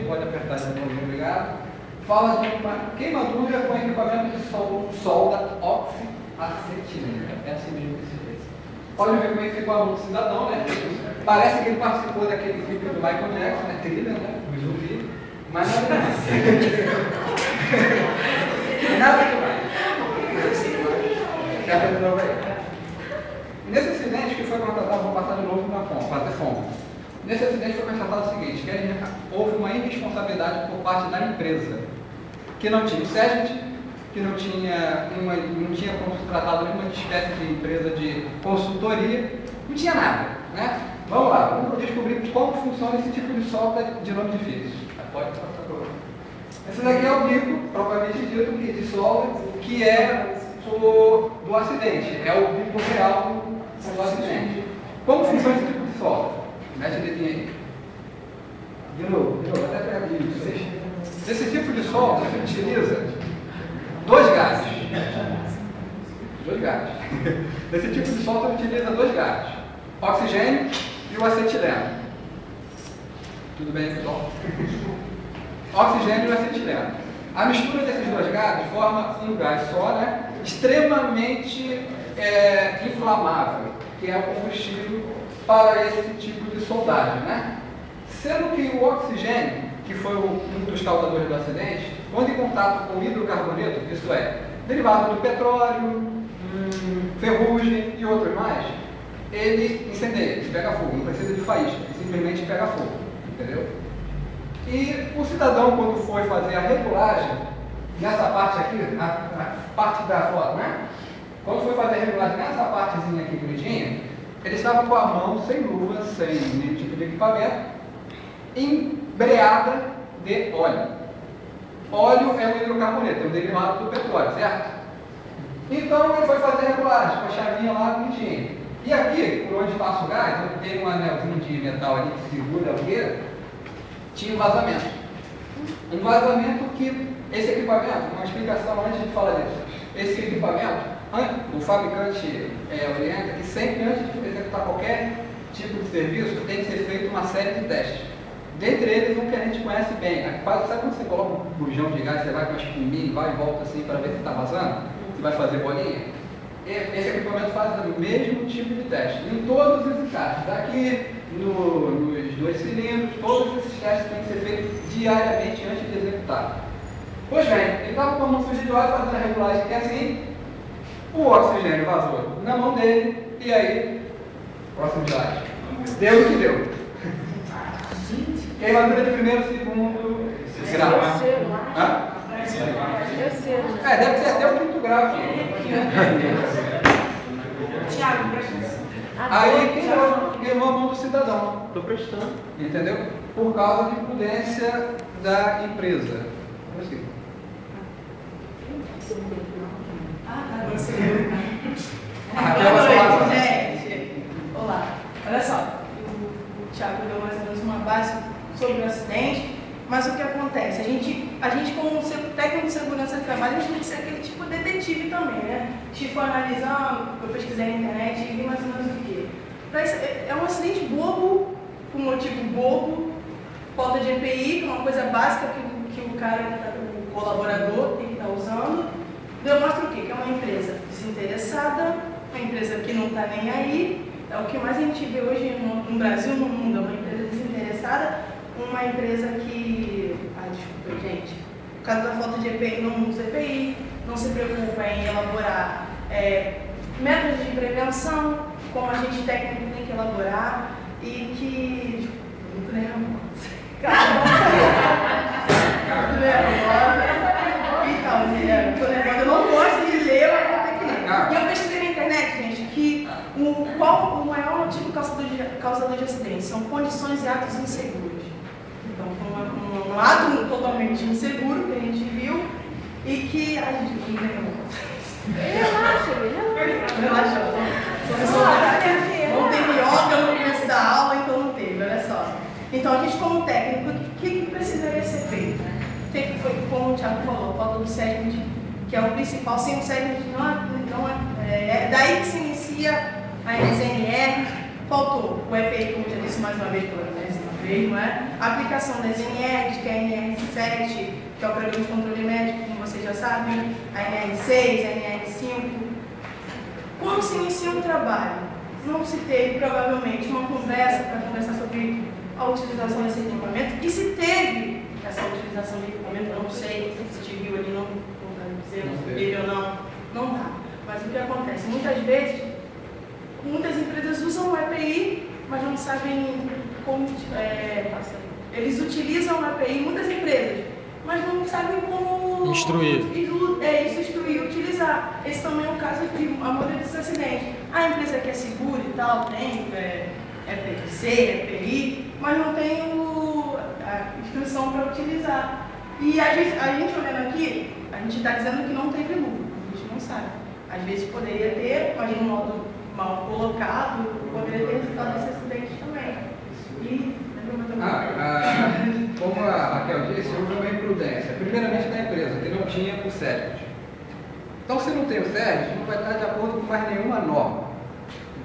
pode apertar de novo, obrigado. Fala de uma queimadura com equipamento de solda oxiacetilena. É assim mesmo que se vê. Pode ver como é que ficou a mão do cidadão, né? Parece que ele participou daquele clipe do Michael Jackson, né? Trilha, né? O zumbi. Mas nada demais. Nada demais. Quer ver de novo aí? Nesse acidente que foi contratado, vou passar de novo na fonte, fazer fonte. Nesse acidente foi constatado o seguinte, que houve uma irresponsabilidade por parte da empresa, que não tinha o SESMIT, que não tinha contratado nenhuma espécie de empresa de consultoria, não tinha nada, né? Vamos lá, vamos descobrir como funciona esse tipo de solda de nome difícil. Pode passar para o. Esse daqui é o bico, propriamente dito, de solda, que é do acidente, é o bico real do acidente. Como funciona esse tipo de solda? Mete o dedinho aí. De novo, até pegar isso. Esse tipo de solda se utiliza dois gases. Esse tipo de solda utiliza dois gases: oxigênio e o acetileno. Tudo bem, pessoal? Oxigênio e acetileno. A mistura desses dois gases forma um gás só, né? Extremamente inflamável, que é o combustível para esse tipo de soldagem, né? Sendo que o oxigênio, que foi um dos causadores do acidente, quando em contato com o hidrocarboneto, isso é, derivado do petróleo, ferrugem e outros mais, ele incendeia, ele pega fogo, não precisa de faísca, ele simplesmente pega fogo, entendeu? E o cidadão, quando foi fazer a regulagem, nessa parte aqui, a parte da foto, né? Quando foi fazer a regulagem nessa partezinha aqui bonitinha, ele estava com a mão sem luva, sem nenhum tipo de equipamento, embreada de óleo. Óleo é um hidrocarboneto, é um derivado do petróleo, certo? Então ele foi fazer a regulagem, com a chavinha lá bonitinha. E aqui, por onde passa o gás, tem um anelzinho de metal ali que segura a fogueira, tinha um vazamento. Um vazamento que esse equipamento, uma explicação antes de falar disso, esse equipamento, o fabricante orienta que sempre antes de executar qualquer tipo de serviço tem que ser feito uma série de testes. Dentre eles, um que a gente conhece bem, sabe quando você coloca um bujão de gás, você vai com uma espuminha, vai e volta assim para ver se está vazando? Você vai fazer bolinha? Esse equipamento faz o mesmo tipo de teste, em todos os encaixes. Aqui, nos dois cilindros, todos esses testes têm que ser feitos diariamente antes de executar. Pois bem, ele estava com a mão suja de óleo fazendo a regulagem que é assim, o oxigênio vazou na mão dele, e aí, próximo slide, deu o que deu. Queimadura de primeiro, segundo grau. Deve ser até o quinto grau aqui. Tiago, presta atenção. Aí queimou a mão do cidadão. Estou prestando. Entendeu? Por causa de imprudência da empresa. Assim. Gente, olá. Olha só, o Thiago deu mais ou menos uma base sobre o acidente, mas o que acontece? A gente como técnico de segurança de trabalho, a gente tem que ser aquele tipo de detetive também, né? Tipo, analisando, eu pesquisei na internet e vi mais ou menos o quê? É um acidente bobo, com motivo bobo, falta de EPI, que é uma coisa básica que o cara, o colaborador tem que estar usando. Demonstra o quê? Que é uma empresa desinteressada, uma empresa que não está nem aí. É o que mais a gente vê hoje no Brasil, no mundo, é uma empresa desinteressada, uma empresa que... desculpa, gente. Por causa da falta de EPI, não usa EPI, não se preocupa em elaborar métodos de prevenção, como a gente técnico tem que elaborar, e que... Muito nervosa. Eu não gosto de ler, mas vou ter que ler. E eu pesquisei na internet, gente, que o maior motivo causador de acidentes são condições e atos inseguros. Então, um ato totalmente inseguro que a gente viu e que a gente relaxa. Não tem yoga no começo da aula, então não teve, olha só. Então, a gente como técnico, o que precisaria ser feito? Foi, como o Thiago falou, falta do SESMIT, que é o principal. Sem o SESMIT é daí que se inicia a NZNR. Faltou o EPI, como eu já disse mais uma vez pela 10ª mesmo, a aplicação das NRs, que é a NR7, que é o Programa de Controle Médico, como vocês já sabem, a NR6, a NR5. Quando se inicia um trabalho, não se teve provavelmente uma conversa para conversar sobre a utilização desse equipamento, e se teve essa utilização de equipamento, eu não sei se te viu ali, não dá dizer, se teve ou não dá. Mas o que acontece? Muitas vezes, muitas empresas usam o EPI, mas não sabem como, eles utilizam o EPI, muitas empresas, mas não sabem como instruir, utilizar. Esse também é o caso de a maioria desses acidentes. A empresa que é segura e tal, tem EPC, EPI, mas não tem a instrução para utilizar. E a gente olhando aqui, a gente está dizendo que não teve lucro, a gente não sabe. Às vezes poderia ter, mas de um modo mal colocado, poderia ter resultado desse acidente também. Como a Raquel disse, houve uma imprudência. Primeiramente da empresa, que não tinha o SERGES. Então, se não tem o SERGES, não vai estar de acordo com mais nenhuma norma.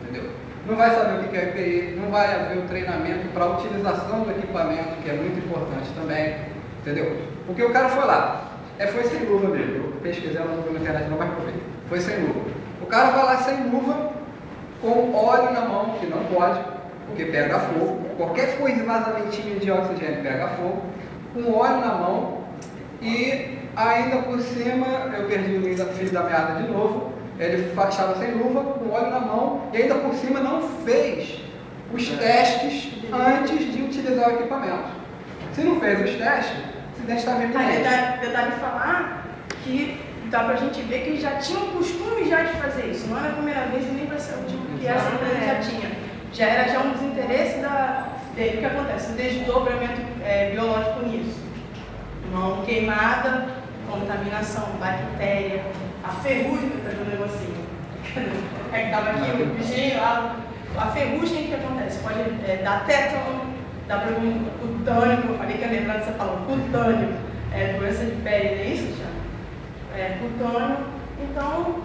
Entendeu? Não vai saber o que é EPI, não vai haver o treinamento para a utilização do equipamento, que é muito importante também. Entendeu? Porque o cara foi lá, foi sem luva mesmo. Eu pesquisei, não vi na internet, não vai ver. Foi sem luva. O cara vai lá sem luva, com óleo na mão, que não pode, porque pega fogo. Qualquer coisa, vazamentinho de oxigênio pega fogo, com óleo na mão, e ainda por cima, eu perdi o fio da meada de novo, ele estava sem luva, com óleo na mão, e ainda por cima não fez os testes antes de utilizar o equipamento. Se não fez os testes, o acidente está vindo mesmo. Detalhe falar que dá para a gente ver que eles já tinham costume já de fazer isso, não era a primeira vez e nem vai ser a última, que essa empresa já tinha. Já era um dos interesses dele. O que acontece? O desdobramento biológico nisso. Mão queimada, contaminação, bactéria, a ferrugem que está no negocinho. É que estava aqui o bichinho lá. A ferrugem que acontece? Pode dar tétano, dá problema cutâneo, como eu falei que ia lembrar dessa palavra, cutâneo, doença de pele, não é isso, Thiago? Cutâneo. Então,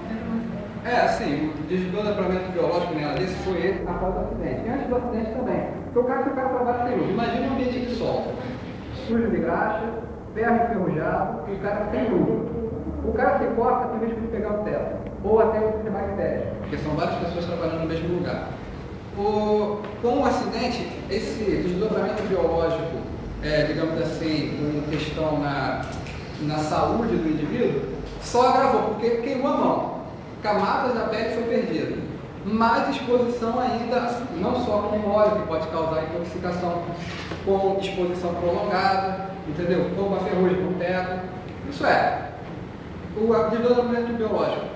assim, o desdobramento biológico nela desse foi esse após o acidente. E antes do acidente também. Porque o cara trabalha sem luz. Imagina um ambiente de sol. Sujo de graxa, ferro enferrujado, e o cara tem luz. O cara se corta tem risco de pegar o teto. Ou até ter bactéria. Porque são várias pessoas trabalhando no mesmo lugar. Com o acidente, esse desdobramento biológico, digamos assim, com questão na saúde do indivíduo, só agravou, porque queimou a mão. Camadas da pele foi perdida, mais exposição ainda, não só com óleo, que pode causar intoxicação, com exposição prolongada, entendeu? Com uma ferrugem no teto. Isso o desdobramento biológico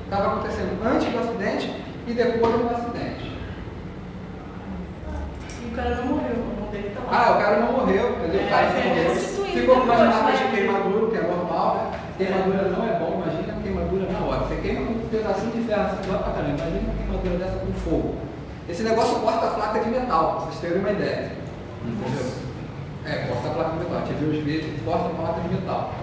estava acontecendo antes do acidente e depois do acidente. E o cara não morreu, o irmão dele tá lá. O cara não morreu, entendeu? O cara não morreu. Ficou com umas marcas de queimadura, que é normal, né? Queimadura não é bom, imagina a queimadura na hora. Você queima um pedacinho de ferro assim, lá pra caramba. Imagina uma queimadura dessa com fogo. Esse negócio corta a placa de metal, pra vocês terem uma ideia. Entendeu? Corta a placa de metal. A gente viu os vídeos, corta a placa de metal.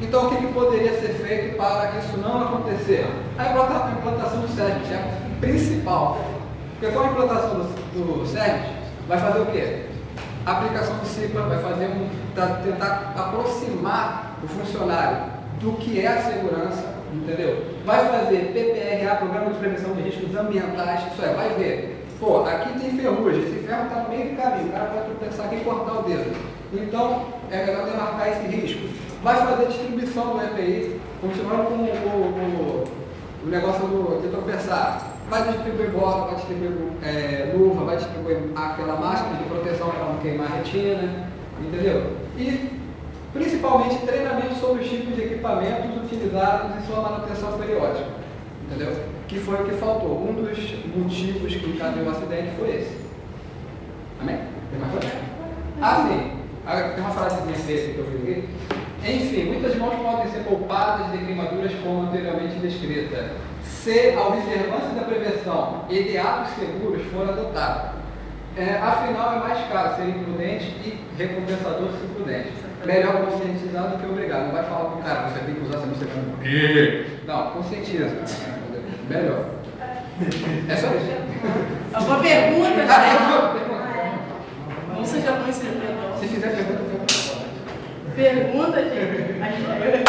Então, o que poderia ser feito para isso não acontecer? A implantação do SERGES é o principal. Porque com a implantação do SERGES, vai fazer o quê? A aplicação do CIPA vai fazer tentar aproximar o funcionário do que é a segurança, entendeu? Vai fazer PPRA, Programa de Prevenção de Riscos Ambientais, vai ver, aqui tem ferrugem, esse ferro está no meio do caminho, o cara pode pensar aqui e cortar o dedo. Então, é melhor demarcar esse risco. Vai fazer distribuição do EPI, continuando com o negócio de tropeçar. Vai distribuir bota, vai distribuir luva, vai distribuir aquela máscara de proteção para não queimar a retina, entendeu? E principalmente treinamento sobre os tipos de equipamentos utilizados e sua manutenção periódica, entendeu? Que foi o que faltou. Um dos motivos que encadeou o acidente foi esse. Amém? Tem mais coisa? Sim. Tem uma frasezinha feita que eu vi aqui. Enfim, muitas mãos podem ser poupadas de queimaduras como anteriormente descrita, se a observância da prevenção e de atos seguros for adotada. Afinal, é mais caro ser imprudente e recompensador ser prudente. Melhor conscientizar do que obrigado. Não vai falar para o cara, você tem que usar essa bicicleta. Não, conscientiza. Melhor. É só isso. Alguma pergunta? pergunta, gente.